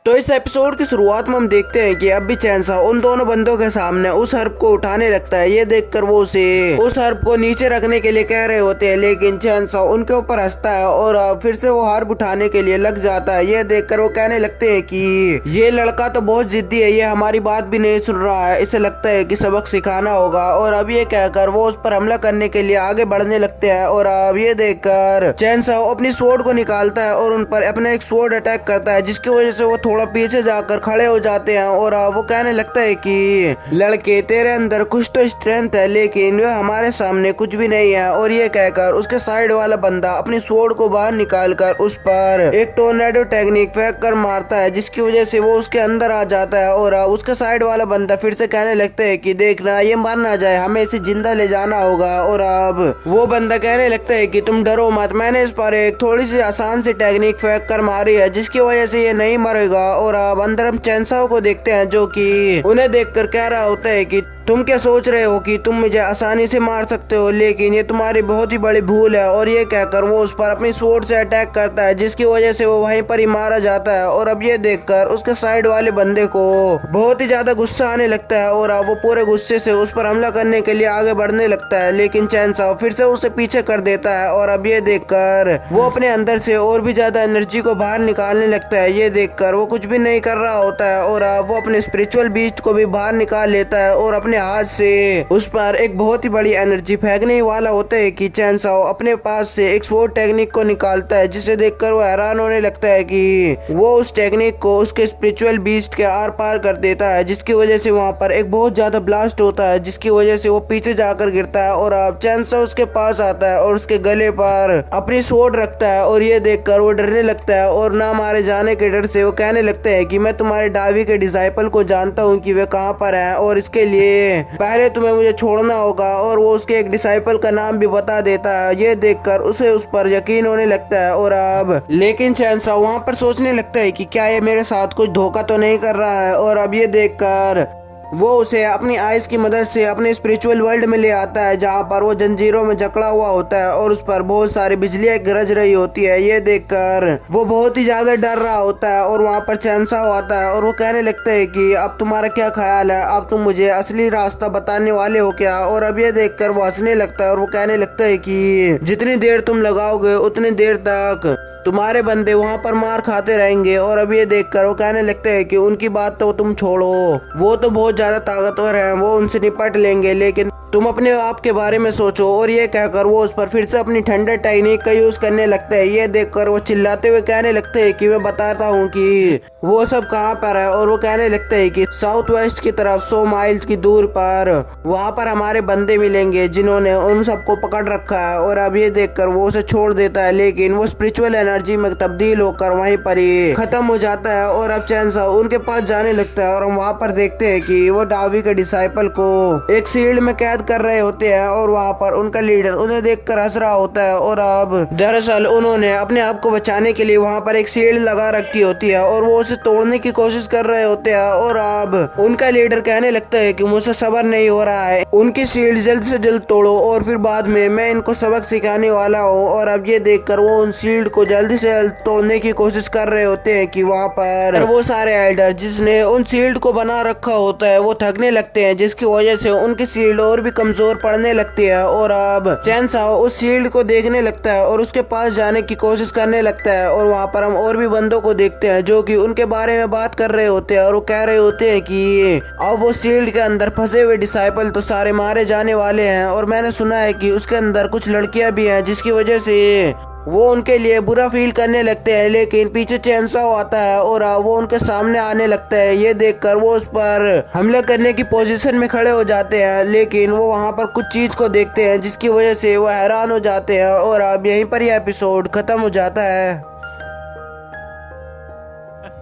तो इस एपिसोड की शुरुआत में हम देखते हैं कि अब भी चैनसा उन दोनों बंदों के सामने उस हर्ब को उठाने लगता है। ये देखकर वो उसे उस हर्ब को नीचे रखने के लिए कह रहे होते हैं, लेकिन चैनसा उनके ऊपर हंसता है और फिर से वो हर्ब उठाने के लिए लग जाता है। ये देखकर वो कहने लगते हैं कि ये लड़का तो बहुत जिद्दी है, ये हमारी बात भी नहीं सुन रहा है, इसे लगता है कि सबक सिखाना होगा। और अब ये कहकर वो उस पर हमला करने के लिए आगे बढ़ने लगते हैं। और अब ये देखकर चैनसा अपनी स्वॉर्ड को निकालता है और उन पर अपना एक स्वॉर्ड अटैक करता है, जिसकी वजह से वो थोड़ा पीछे जाकर खड़े हो जाते हैं। और वो कहने लगता है कि लड़के तेरे अंदर कुछ तो स्ट्रेंथ है, लेकिन वह हमारे सामने कुछ भी नहीं है। और ये कहकर उसके साइड वाला बंदा अपनी स्वॉर्ड को बाहर निकालकर उस पर एक टोर्नेडो टेक्निक फेंक कर मारता है, जिसकी वजह से वो उसके अंदर आ जाता है। और उसके साइड वाला बंदा फिर से कहने लगता है कि देखना ये मर ना जाए, हमें इसे जिंदा ले जाना होगा। और अब वो बंदा कहने लगता है कि तुम डरो मत, मैंने इस पर एक थोड़ी सी आसान सी टेक्निक फेंक कर मारी है, जिसकी वजह से ये नहीं मरेगा। और अब अंदर हम चैनसाओ को देखते हैं, जो कि उन्हें देखकर कह रहा होता है कि तुम क्या सोच रहे हो कि तुम मुझे आसानी से मार सकते हो, लेकिन ये तुम्हारी बहुत ही बड़ी भूल है। और ये कहकर वो उस पर अपनी स्वॉर्ड से अटैक करता है, जिसकी वजह से वो वहीं पर ही मारा जाता है। और अब ये देखकर उसके साइड वाले बंदे को बहुत ही ज्यादा गुस्सा आने लगता है और अब वो पूरे गुस्से से उस पर हमला करने के लिए आगे बढ़ने लगता है, लेकिन चैनसाओ फिर से उसे पीछे कर देता है। और अब ये देखकर वो अपने अंदर से और भी ज्यादा एनर्जी को बाहर निकालने लगता है। ये देखकर वो कुछ भी नहीं कर रहा होता है और अब वो अपने स्पिरिचुअल बीस्ट को भी बाहर निकाल लेता है और अपने हाथ से उस पर एक बहुत ही बड़ी एनर्जी फेंकने वाला होता है कि चैनसाओ अपने पास से एक स्वॉर्ड टेक्निक को निकालता है, जिसे देखकर वो हैरान होने लगता है कि वो उस टेक्निक को उसके स्पिरिचुअल बीस्ट के आर पार कर देता है, जिसकी वजह से वहां पर एक बहुत ज्यादा ब्लास्ट होता है, जिसकी वजह से वो पीछे जाकर गिरता है। और अब चैनसाओ उसके पास आता है और उसके गले पर अपनी स्वॉर्ड रखता है। और ये देखकर वो डरने लगता है और ना मारे जाने के डर से वो कहने लगता है कि मैं तुम्हारे डावी के डिसाइपल को जानता हूँ कि वे कहाँ पर है, और इसके लिए पहले तुम्हें मुझे छोड़ना होगा। और वो उसके एक डिसाइपल का नाम भी बता देता है। ये देखकर उसे उस पर यकीन होने लगता है। और अब लेकिन चैनसाओ वहां पर सोचने लगता है कि क्या ये मेरे साथ कुछ धोखा तो नहीं कर रहा है। और अब ये देखकर वो उसे अपनी आइस की मदद से अपने स्पिरिचुअल वर्ल्ड में ले आता है, जहाँ पर वो जंजीरों में जकड़ा हुआ होता है और उस पर बहुत सारी बिजलियां गरज रही होती है। ये देखकर वो बहुत ही ज्यादा डर रहा होता है और वहाँ पर चैनसाओ आता है और वो कहने लगता है कि अब तुम्हारा क्या ख्याल है, अब तुम मुझे असली रास्ता बताने वाले हो क्या। और अब ये देखकर वो हंसने लगता है और वो कहने लगता है कि जितनी देर तुम लगाओगे उतनी देर तक तुम्हारे बंदे वहाँ पर मार खाते रहेंगे। और अब ये देखकर वो कहने लगते हैं कि उनकी बात तो तुम छोड़ो, वो तो बहुत ज्यादा ताकतवर है, वो उनसे निपट लेंगे, लेकिन तुम अपने आप के बारे में सोचो। और ये कहकर वो उस पर फिर से अपनी ठंडर टेक्निक का यूज करने लगता है। ये देखकर वो चिल्लाते हुए कहने लगते हैं कि मैं बताता हूँ कि वो सब कहाँ पर है। और वो कहने लगते हैं कि साउथ वेस्ट की तरफ 100 माइल्स की दूर पर वहाँ पर हमारे बंदे मिलेंगे, जिन्होंने उन सबको पकड़ रखा है। और अब ये देखकर वो उसे छोड़ देता है, लेकिन वो स्पिरिचुअल एनर्जी में तब्दील होकर वहीं पर ही खत्म हो जाता है। और अब चैनसाओ उनके पास जाने लगता है और हम वहाँ पर देखते हैं कि वो डावी के डिसाइपल को एक शील्ड में कैद कर रहे होते हैं और वहाँ पर उनका लीडर उन्हें देखकर हंस रहा होता है। और अब दरअसल उन्होंने अपने आप को बचाने के लिए वहाँ पर एक शील्ड लगा रखी होती है और वो उसे तोड़ने की कोशिश कर रहे होते हैं। और अब उनका लीडर कहने लगता है कि मुझसे सब्र नहीं हो रहा है, उनकी शील्ड जल्द से जल्द तोड़ो और फिर बाद में मैं इनको सबक सिखाने वाला हूँ। और अब ये देखकर वो उन शील्ड को जल्दी से जल्द तोड़ने की कोशिश कर रहे होते हैं कि वहाँ पर वो सारे एल्डर जिसने उन शील्ड को बना रखा होता है वो थकने लगते हैं, जिसकी वजह से उनकी शील्ड और भी कमजोर पड़ने लगती है। और अब चैनसाओ उस शील्ड को देखने लगता है और उसके पास जाने की कोशिश करने लगता है। और वहाँ पर हम और भी बंदों को देखते हैं जो कि उनके बारे में बात कर रहे होते हैं और वो कह रहे होते हैं कि अब वो शील्ड के अंदर फंसे हुए डिसाइपल तो सारे मारे जाने वाले हैं, और मैंने सुना है कि उसके अंदर कुछ लड़कियां भी हैं, जिसकी वजह से वो उनके लिए बुरा फील करने लगते हैं। लेकिन पीछे चैनसाओ आता है और वो उनके सामने आने लगता है। ये देखकर वो उस पर हमला करने की पोजीशन में खड़े हो जाते हैं, लेकिन वो वहाँ पर कुछ चीज को देखते हैं, जिसकी वजह से वो हैरान हो जाते हैं। और अब यहीं पर यह एपिसोड खत्म हो जाता है।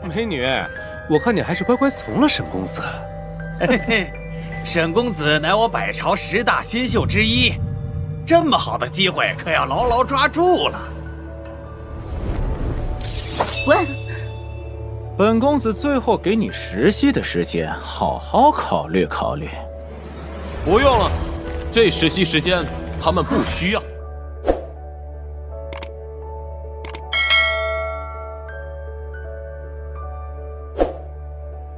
美女，我看你还是乖乖从了沈公子。嘿嘿，沈公子乃我百朝10大新秀之一，这么好的机会可要牢牢抓住了。滚！本公子最后给你10息的时间，好好考虑考虑。不用了，这10息时间他们不需要。